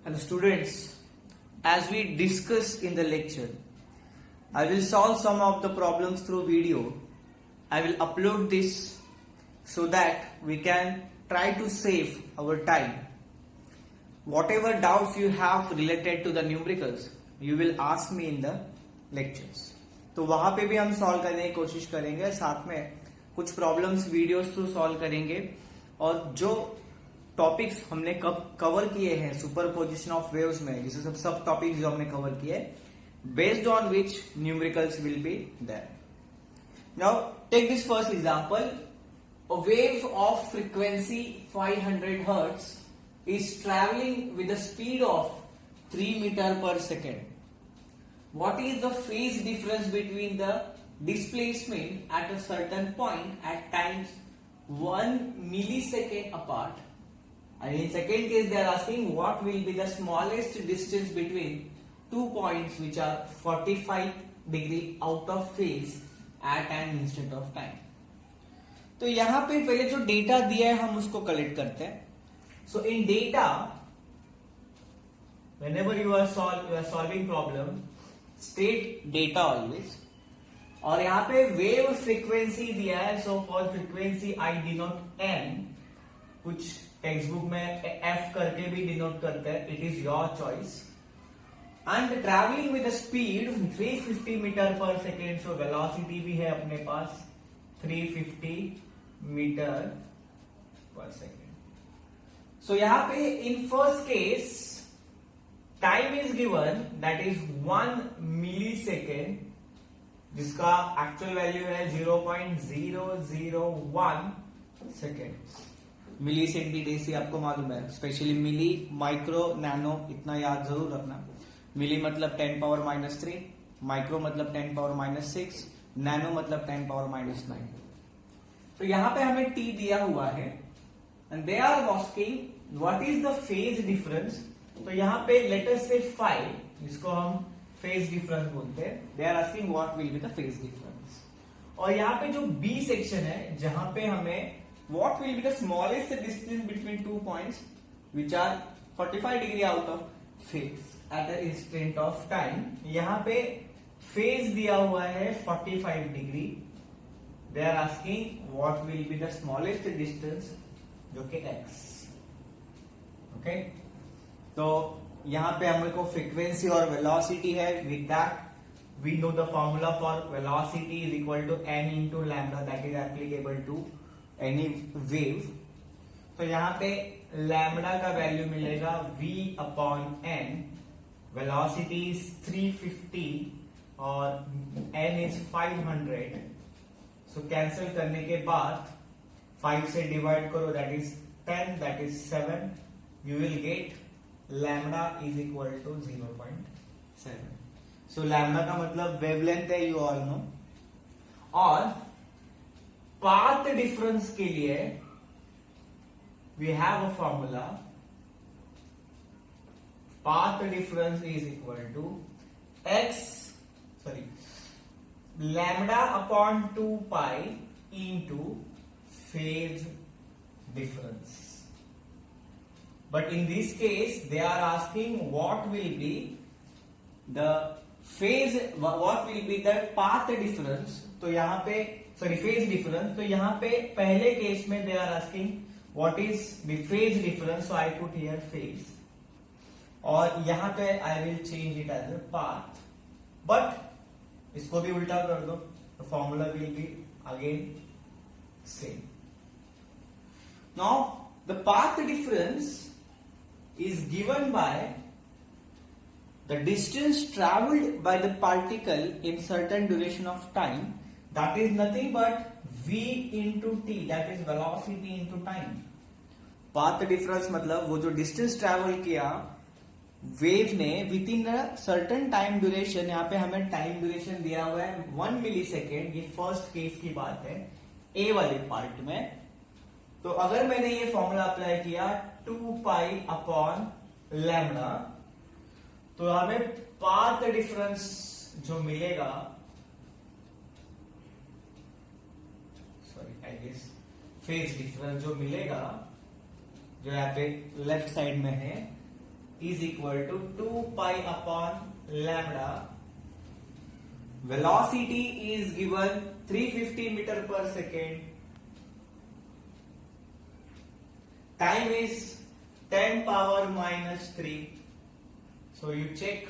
Hello students, as we discussed in the lecture, I will solve some of the problems through video. I will upload this so that we can try to save our time. Whatever doubts you have related to the numericals, you will ask me in the lectures. तो वहां पे भी हम solve करने की कोशिश करेंगे, साथ में कुछ प्रॉब्लम्स वीडियोस थ्रू सॉल्व करेंगे और जो टॉपिक्स हमने कवर किए हैं सुपरपोजिशन ऑफ वेव्स में, जिसे सब टॉपिक्स जो हमने कवर किए, based on which numericals will be there. Now take this first example. A wave of frequency 500 Hz is traveling with a speed of 3 meter per second. What is the phase difference between the displacement at a certain point at times 1 millisecond apart? And in second case they are asking what will be the smallest distance between two points which are 45 degree out of phase at an instant of time. तो यहां पे पहले जो data दिया है हम उसको collect करते हैं. सो इन data, whenever you are solving problem, state data always. और यहां पे वेव फ्रीक्वेंसी दिया है. So for frequency I denote N, कुछ टेक्स्ट बुक में एफ करके भी डिनोट करते हैं. It is your choice. And travelling with speed 350 metre पर सेकेंड. सो वेलोसिटी भी है अपने पास 350 मीटर पर सेकेंड. सो यहां पे in first case time is given that is 1 millisecond, जिसका एक्चुअल वैल्यू है 0.001 सेकेंड. मिली सेंटीडेसी आपको मालूम है, स्पेशली मिली, माइक्रो, नैनो, इतना याद जरूर रखना. मिली मतलब 10 पावर -3, माइक्रो मतलब 10 पावर -6, नैनो मतलब 10 पावर -9. तो यहां पे हमें टी दिया हुआ है and they are asking what is the phase difference. तो यहां पे लेट अस से 5, जिसको हम फेज डिफरेंस बोलते हैं. They are asking what will be the phase difference. और यहां पे जो बी सेक्शन है, जहां पे हमें what will be the smallest distance between two points which are 45 degree out of phase at the instant of time. यहां पे फेज दिया हुआ है 45 degree. They are asking what will be the smallest distance, जो कि x. Okay, तो यहां पे हमको फ्रीक्वेंसी और वेलोसिटी है. With that we know the formula for velocity is equal to n into lambda, that is applicable to any wave. तो यहां पे लैम्डा का वैल्यू मिलेगा v upon n. Velocity is 350 और n इज 500. सो कैंसिल करने के बाद 5 से डिवाइड करो, that is 10, that is 7. You will get lambda is equal to 0.7. So lambda का मतलब वेवलेंथ है, यू ऑल नो. और पाथ डिफरेंस के लिए we have a formula. Path difference is equal to lambda upon 2 pi into phase difference. But in this case they are asking what will be the phase, what will be the path difference. तो यहां पे phase difference. तो यहां पे पहले case में they are asking what is the phase difference. So I put here phase, और यहां पे I will change it as a path. But इसको भी उल्टा कर दो, तो formula will be again same. Now the path difference is given by the distance traveled by the particle in certain duration of time, that is nothing but v into t, that is velocity into time. path difference मतलब वो जो distance travel किया wave ने with in a certain time duration. यहाँ पे हमें time duration दिया हुआ है 1 मिली सेकेंड. ये फर्स्ट केस की बात है ए वाले पार्ट में. तो अगर मैंने ये फॉर्मूला अप्लाई किया 2 पाई अपॉन लैम्डा, तो हमें पाथ डिफरेंस जो मिलेगा, आई गेस फेज डिफरेंस जो मिलेगा, जो यहाँ पे लेफ्ट साइड में है, is equal to 2 pi upon lambda. Velocity is given 350 meter per second. Time is 10 power minus 3. So you check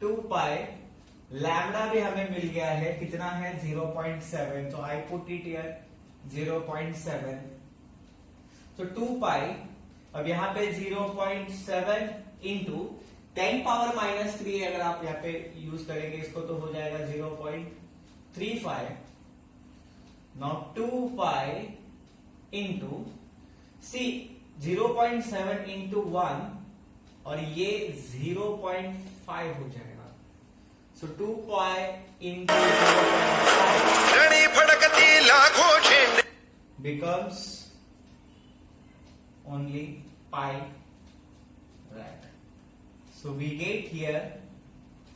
2 pi. Lambda भी हमें मिल गया है, कितना है 0.7. So I put it here 0.7. So 2 pi, अब यहाँ पे 0.7 इंटू 10 पावर माइनस 3 अगर आप यहाँ पे यूज करेंगे इसको तो हो जाएगा 0.35. नाउ 2 पाई इंटू सी 0.7 इंटू 1 और ये 0.5 हो जाएगा. So 2 pi into 0.5 becomes only pi, right? So we get here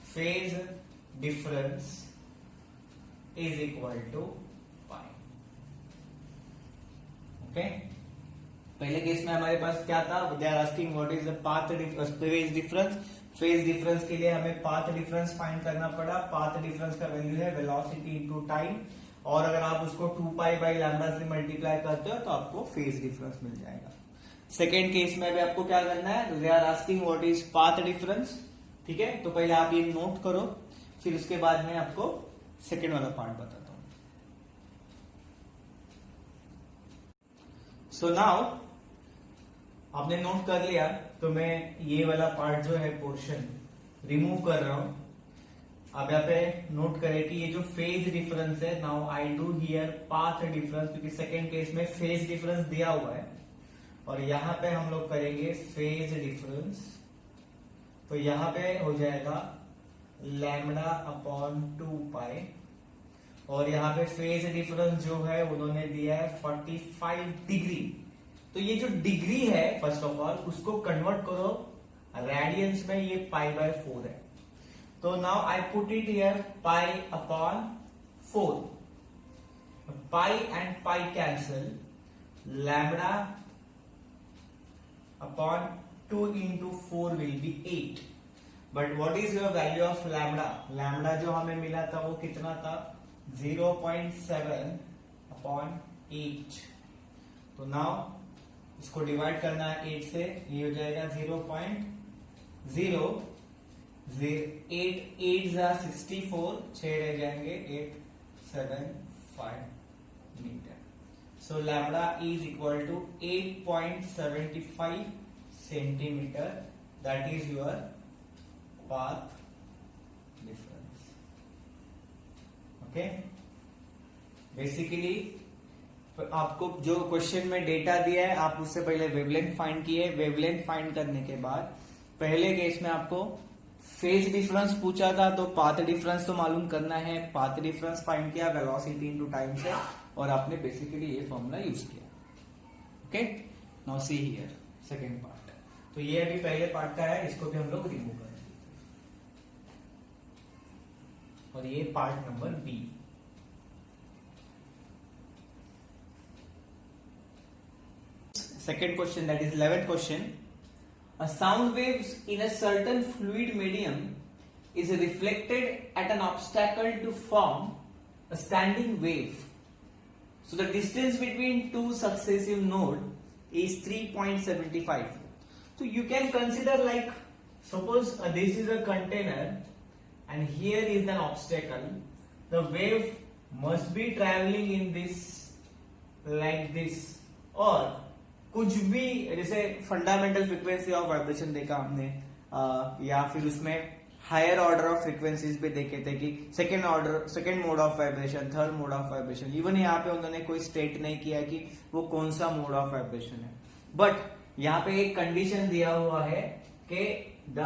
phase difference is equal to pi. Okay? पहले केस में हमारे पास क्या था? They are asking what is the path phase difference. Phase difference के लिए हमें पाथ डिफरेंस फाइंड करना पड़ा. पाथ डिफरेंस का वैल्यू है वेलोसिटी इनटू टाइम, और अगर आप उसको 2 पाई बाई लैम्डा से मल्टीप्लाई करते हो तो आपको फेज डिफरेंस मिल जाएगा. सेकेंड केस में भी आपको क्या करना है? They are asking what is path difference. ठीक है, तो पहले आप ये नोट करो, फिर उसके बाद में आपको सेकेंड वाला पार्ट बताता हूं. सो नाउ आपने नोट कर लिया, तो मैं ये वाला पार्ट जो है पोर्शन रिमूव कर रहा हूं. अब यहाँ पे नोट करें कि ये जो फेज डिफरेंस है, now I do here path difference, क्योंकि सेकेंड केस में फेज डिफरेंस दिया हुआ है और यहाँ पे हम लोग करेंगे फेज डिफरेंस. तो यहाँ पे हो जाएगा लैम्डा अपॉन 2 पाई, और यहाँ पे फेज डिफरेंस जो है उन्होंने दिया है 45 डिग्री. तो ये जो डिग्री है फर्स्ट ऑफ ऑल उसको कन्वर्ट करो रेडियंस में, ये पाई बाय 4 है. तो now I put it here pi upon 4. Pi and pi cancel, lambda upon 2 into 4 will be 8. But what is your value of lambda? Lambda जो हमें मिला था वो कितना था? 0.7 अपॉन 8. तो नाउ इसको डिवाइड करना है 8 से, ये हो जाएगा 0.0. 8 जा 64, 6 रह जाएंगे 875 metre. So lambda is equal to 8.75 centimetre. That is your path difference. Okay, basically आपको जो क्वेश्चन में डेटा दिया है आप उससे पहले वेवलेंथ फाइंड किए. वेवलेंथ फाइंड करने के बाद पहले केस में आपको फेज डिफरेंस पूछा था, तो पाथ डिफरेंस तो मालूम करना है. पाथ डिफरेंस फाइंड किया वेलोसिटी इनटू टाइम से, और आपने बेसिकली ये फॉर्मूला यूज किया. Okay, now see here second part. तो ये अभी पहले पार्ट का है, इसको भी हम लोग रिमूव करेंगे. और ये part number B. Second question, that is 11th question. A sound waves in a certain fluid medium is reflected at an obstacle to form a standing wave. So the distance between two successive nodes is 3.75. So you can consider like, suppose this is a container and here is an obstacle. The wave must be traveling in this like this, or कुछ भी जैसे fundamental frequency of vibration देखा हमने, या फिर उसमें higher order of frequencies भी देखे थे कि second mode of vibration, third mode of vibration. Even यहाँ पे उन्होंने कोई स्टेट नहीं किया कि वो कौन सा मोड ऑफ वाइब्रेशन है, बट यहाँ पे एक कंडीशन दिया हुआ है कि the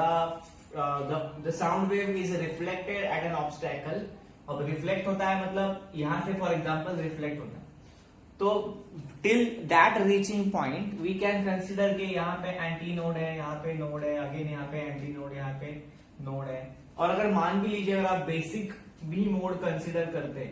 sound wave is reflected at an obstacle. अब रिफ्लेक्ट होता है मतलब यहाँ से फॉर एग्जाम्पल रिफ्लेक्ट होता है, तो till that reaching point we can consider कि यहाँ पे एंटी नोड है, यहाँ पे नोड है, अगेन यहाँ पे एंटी नोड, यहाँ पे नोड है. और अगर मान भी लीजिए अगर आप बेसिक भी मोड कंसिडर करते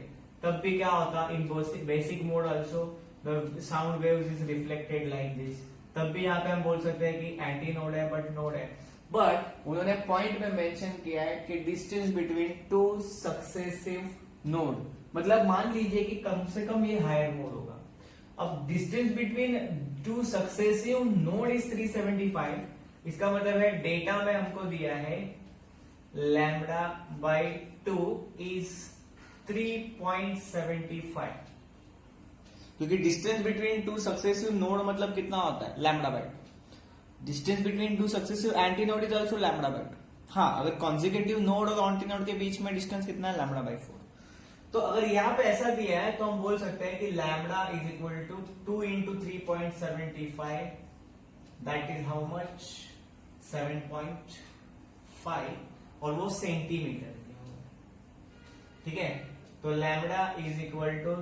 तब भी क्या होता, in basic mode also the sound waves is reflected like this. तब भी यहाँ पे हम बोल सकते हैं कि एंटी नोड है बट नोड है। बट उन्होंने पॉइंट में मेंशन किया है कि distance between two successive node, मतलब मान लीजिए कि कम से कम ये हायर नोड होगा। अब distance between two successive node is 375, इसका मतलब है डेटा में हमको दिया है लैम्बडा बाई 2 इज 3.75, क्योंकि distance between two successive node मतलब कितना होता है lambda by 2। Distance between two successive anti node is also lambda by 2। हाँ, अगर कॉन्जिक्यूटिव नोड और एंटी नोड के बीच में डिस्टेंस कितना है लैम्बडा बाई 4। तो अगर यहाँ पे ऐसा दिया है तो हम बोल सकते हैं कि lambda is equal to 2 into 3.75, that is how much 7.5, और वो सेंटीमीटर। ठीक है, तो लैम्बडा इज इक्वल टू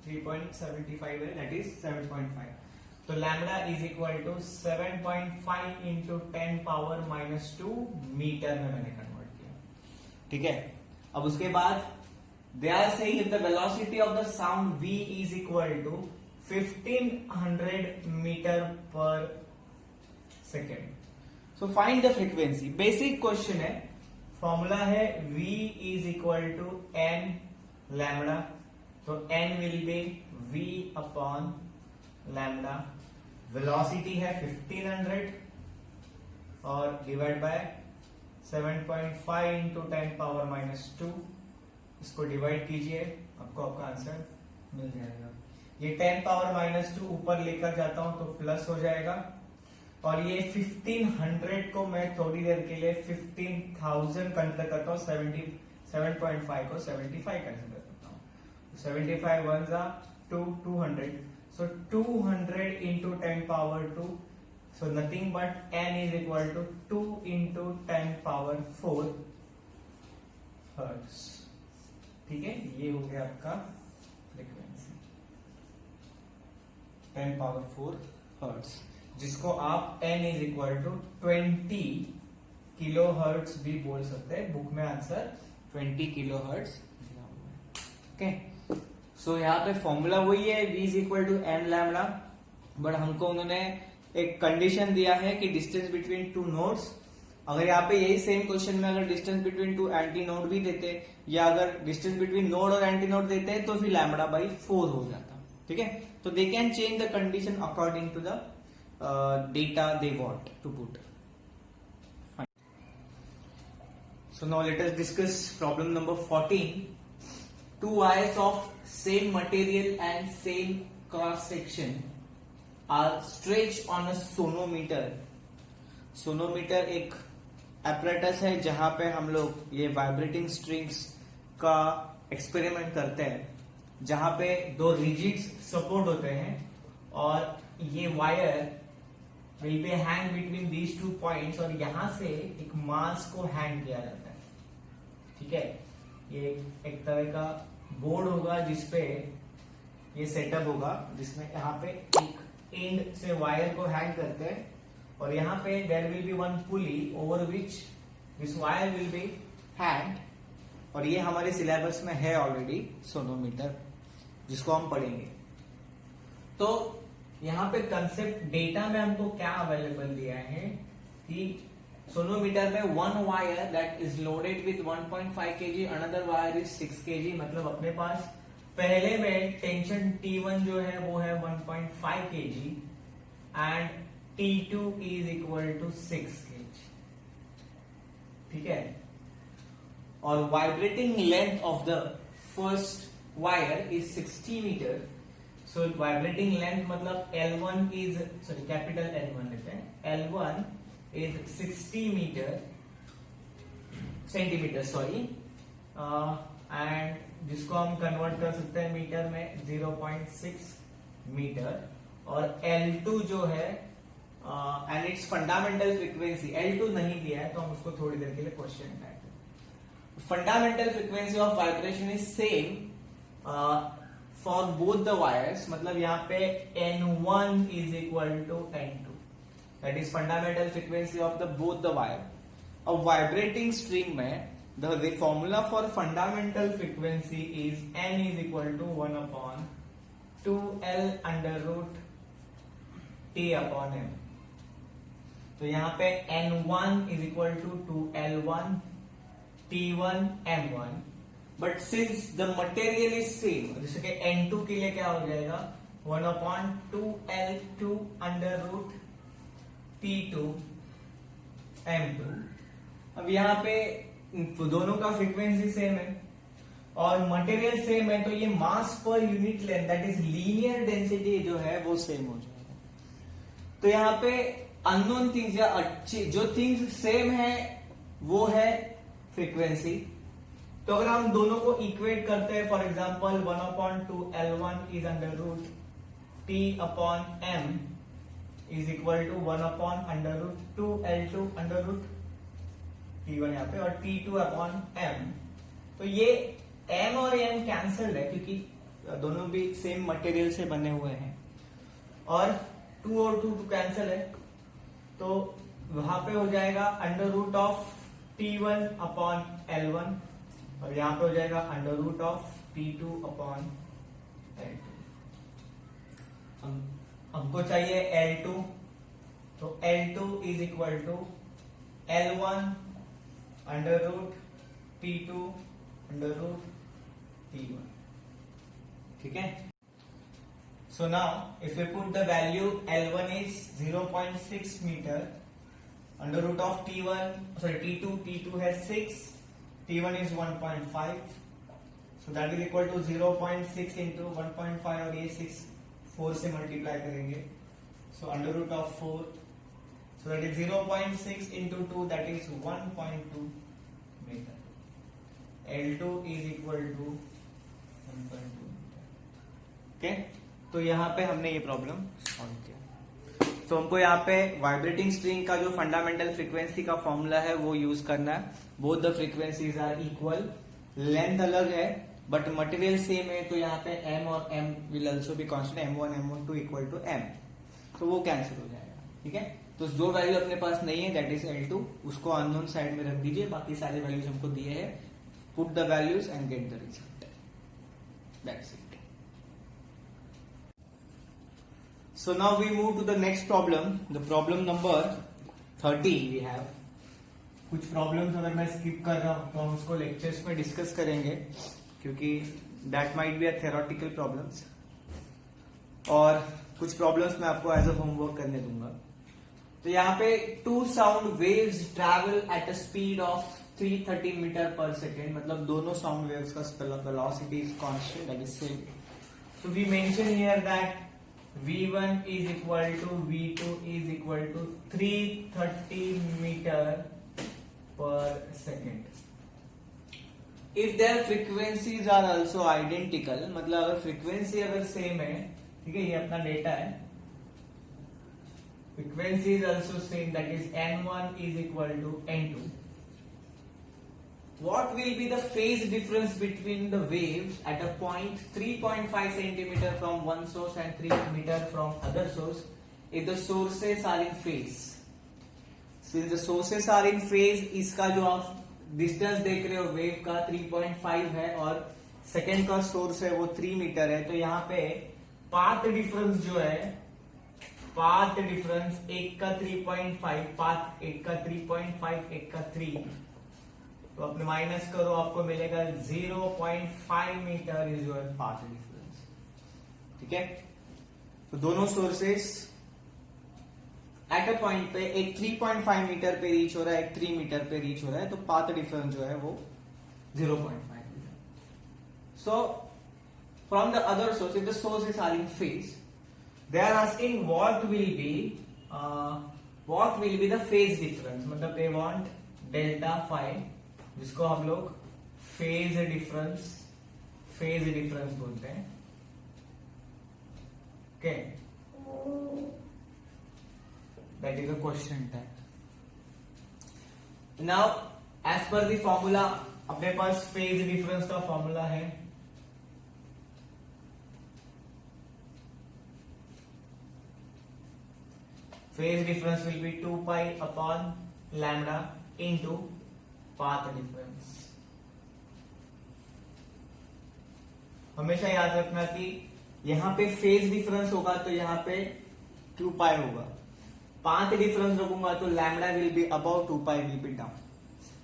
3.75 है, दैट इज 7.5। तो lambda is equal to 7.5 into 10 power minus 2 metre में मैंने कन्वर्ट किया। ठीक है, अब उसके बाद they are saying the velocity of the sound v is equal to 1500 metre पर second. So find the frequency. Basic question है, फॉर्मूला है v is equal to n lambda, तो n will be v upon lambda. Velocity है 1500 और divide by 7.5 into 10 power minus 2, इसको divide कीजिए, आपको आपका आंसर मिल जाएगा। ये 10 पावर माइनस 2 ऊपर लेकर जाता हूं तो प्लस हो जाएगा, और ये 1500 को मैं थोड़ी देर के लिए 15,000 कंसिडर करता हूँ, 7.5 को 75 कंसिडर करता हूँ। 75 वन जा 200, so 200 into 10 power 2, so nothing but n is equal to 2 into 10 power 4 hertz। ठीक है, ये हो गया आपका फ्रीक्वेंसी 10 पावर 4 hertz, जिसको आप n is equal to 20 kilohertz भी बोल सकते हैं। बुक में आंसर 20 किलो हर्ट्स दिया हुआ है। ओके, सो यहाँ पे फॉर्मूला वही है, v is equal to N lambda, but हमको उन्होंने एक कंडीशन दिया है कि डिस्टेंस बिटवीन टू नोड्स। अगर यहाँ पे यही सेम क्वेश्चन में अगर distance between to anti node भी देते, या अगर डिस्टेंस बिटवीन नोड और एंटी नोड देते तो फिर लैम्बडा बाई 4 हो जाता। ठीक है, तो they can change the condition according to the data they want to put. So now let us discuss problem number 14। Two wires of same material and same cross section are stretched on a sonometer। Sonometer एक apparatus है जहां पे हम लोग ये vibrating strings का experiment करते हैं, जहां पे दो रिजिड्स सपोर्ट होते हैं और ये wire will be hang between these 2 points, और यहां से एक मास को हैंग किया जाता है। ठीक है, ये एक तरह का बोर्ड होगा जिसपे ये सेटअप होगा, जिसमें यहाँ पे एक एंड से वायर को हैंग करते हैं, और यहाँ पे there will be one pulley over which this wire will be hang, और ये हमारे सिलेबस में है ऑलरेडी सोनोमीटर, जिसको हम पढ़ेंगे। तो यहाँ पे कंसेप्ट डेटा में हमको क्या अवेलेबल दिया है कि सोनोमीटर में one wire that is loaded with 1.5 kg, another wire is 6 kg, मतलब अपने पास पहले में टेंशन T1 जो है वो है 1.5 kg and T2 is equal to 6 kg। ठीक है, और vibrating length of the first wire is 60 metre. So vibrating length मतलब L1 is, sorry capital L1 लेते हैं, L1 is 60 centimetre sorry, and जिसको हम कन्वर्ट कर सकते हैं मीटर में 0.6 मीटर, और L2 जो है and its fundamental frequency, L2 नहीं दिया है तो हम उसको थोड़ी देर के लिए क्वेश्चन उठाएंगे। Fundamental frequency of vibration is same for both the wires, मतलब यहाँ पे N1 is equal to N2, that is fundamental frequency of the both the wire। अब vibrating string में the formula for fundamental frequency is n is equal to 1 upon 2L under root T upon M। तो यहाँ पे N1 is equal to 2L1 T1 M1, but since the material is same, जैसे कि N2 के लिए क्या हो जाएगा 1 upon 2L2 under root T2 M2। अब यहाँ पे दोनों का फ्रीक्वेंसी सेम है और मटेरियल सेम है, तो ये मास पर unit length that is linear density जो है वो सेम हो जाएगा। तो यहाँ पे अननोन थिंग्स या अच्छी जो थिंग्स सेम है वो है फ्रीक्वेंसी। तो अगर हम दोनों को इक्वेट करते हैं, for example 1 upon 2L1 is under root T upon M is equal to 1 upon under root 2L2 under root T1 यहाँ पे और T2 अपॉन M। तो ये M और M कैंसल्ड है क्योंकि दोनों भी सेम मटेरियल से बने हुए हैं, और 2 और 2 कैंसल है, तो वहां पे हो जाएगा under root of T1 upon L1 और यहां पे हो जाएगा under root of T2 upon L2। हमको चाहिए L2, तो L2 is equal to L1 under root T2 under root T1। ठीक है। So now if we put the value L1 is 0.6 meter under root of T2 has 6, T1 is 1.5, so that is equal to 0.6 into 1.5 और ये 6 4 से multiply करेंगे, so under root of 4, so that is 0.6 into 2, that is 1.2 meter। L2 is equal to 1.2 meter। okay? तो यहाँ पे हमने ये problem solve किया। तो हमको यहाँ पे वाइब्रेटिंग स्ट्रिंग का जो फंडामेंटल फ्रीक्वेंसी का फॉर्मूला है वो यूज करना है। Both the frequencies are equal, length अलग है बट मटेरियल सेम है, तो यहाँ पे M और M will also be constant, M1 M12 equal to M, तो वो कैंसिल हो जाएगा। ठीक है। तो जो वैल्यू अपने पास नहीं है दैट इज L2, उसको अननोन साइड में रख दीजिए, बाकी सारे वैल्यूज हमको दिए हैं, put the values and get the result, that's it. So now we move to the next problem, the problem number 30 we have। कुछ प्रॉब्लम्स अगर मैं स्किप कर रहा हूं तो हम उसको लेक्चर्स में डिस्कस करेंगे, क्योंकि that might be a theoretical problems, और कुछ प्रॉब्लम्स मैं आपको एज अ होमवर्क करने दूंगा। तो यहाँ पे 2 sound waves travel at a speed of 330 metre पर सेकेंड, मतलब दोनों साउंड वेव्स का velocity is constant, that is same. So we mention here that V1 is equal to V2 is equal to 330 meter per second। If their frequencies are also identical, मतलब अगर frequency अगर same है, ठीक है, ये अपना data है, frequency is also same, that is N1 is equal to N2। What will be the phase difference between the waves at a point 3.5 centimeter from one source and 3 meter from other source if the sources are in phase? Since the sources are in phase, इसका जो आप distance देख रहे हो wave का 3.5 है और second का सोर्स है वो 3 मीटर है, तो यहाँ पे पाथ डिफरेंस जो है, पाथ डिफरेंस एक का 3.5, पाथ एक का 3.5, एक का 3, तो अपने माइनस करो आपको मिलेगा 0.5 metre is your path difference. ठीक है। तो दोनों सोर्सेस एट अ पॉइंट पे एक 3.5 मीटर पे रीच हो रहा है, एक 3 मीटर पे रीच हो रहा है, तो पाथ डिफरेंस जो है वो 0.5 metre. So from the other source, if the sources are in phase, they are asking what will be the phase difference, मतलब दे वांट डेल्टा फाई, जिसको हम लोग फेज डिफरेंस बोलते हैं। Okay, that is a question type. Now as per the formula, अपने पास phase difference का formula है, phase difference will be 2 pi upon lambda into path difference. हमेशा याद रखना कि यहाँ पे फेज डिफरेंस होगा तो यहाँ पे 2 पाई होगा। पाथ डिफरेंस रखूंगा तो lambda will be about 2 pi will be down.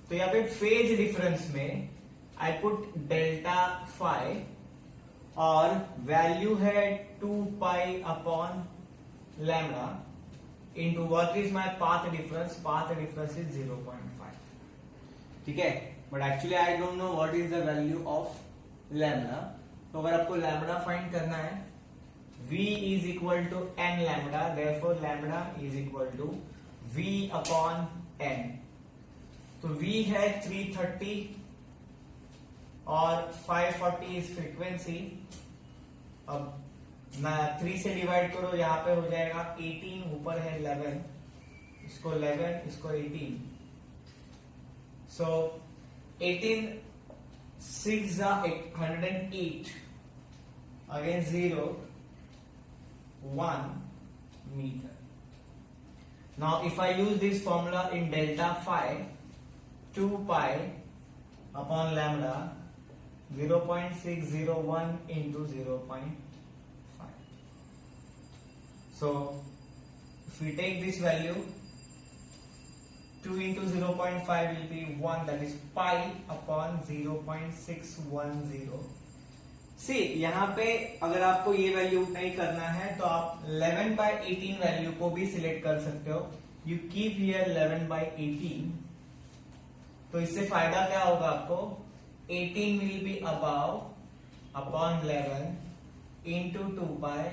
तो यहाँ पे फेज डिफरेंस में आई पुट डेल्टा फाई और वैल्यू है 2 pi upon lambda into what is my path difference. Path difference is 0.5, ठीक है। But actually I don't know what is the value of lambda. तो अगर आपको लैम्डा फाइंड करना है, v is equal to n lambda, therefore lambda is equal to v upon n। तो v है 330 और 540 इज फ्रीक्वेंसी। अब 3 से डिवाइड करो, यहाँ पे हो जाएगा 18, ऊपर है 11, इसको 11 इसको 18। सो 18 6 108 again 0 1 meter. Now if I use this formula in delta phi, 2 pi upon lambda 0.601 into 0.5. So if we take this value, 2 into 0.5 will be 1, that is pi upon 0.610. सी यहाँ पे अगर आपको ये वैल्यू नहीं करना है तो आप 11/18 वैल्यू को भी सिलेक्ट कर सकते हो। You keep here 11/18। तो इससे फायदा क्या होगा आपको, 18 will be above upon 11 into 2 pi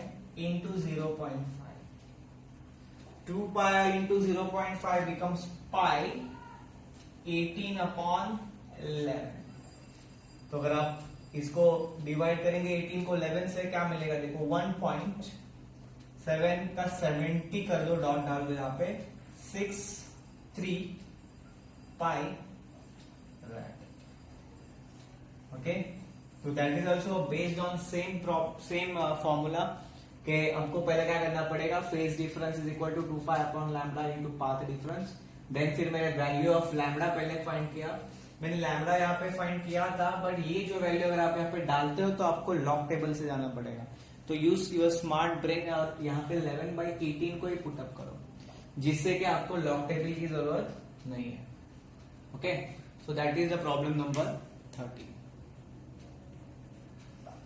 into 0.5। 2 pi into 0.5 becomes pi 18 upon 11। तो अगर आप इसको डिवाइड करेंगे 18 को 11 से, क्या मिलेगा देखो, 1.7 का 70 कर दो, डॉट डाल दो यहाँ पे, 63 पाई रैड। ओके, तो that is also based on same formula के हमको पहले क्या करना पड़ेगा, phase difference is equal to 2 pi upon lambda into path difference. Then फिर मैंने वैल्यू ऑफ लैम्डा पहले फाइंड किया, मैंने लैम्डा यहाँ पे फाइंड किया था, बट ये जो वैल्यू अगर आप यहाँ पे डालते हो तो आपको लॉग टेबल से जाना पड़ेगा। तो यूज योर स्मार्ट ब्रेन और यहाँ पे 11/18 को ही पुटअप करो, जिससे कि आपको लॉग टेबल की जरूरत नहीं है। Okay, so that is the problem number 30।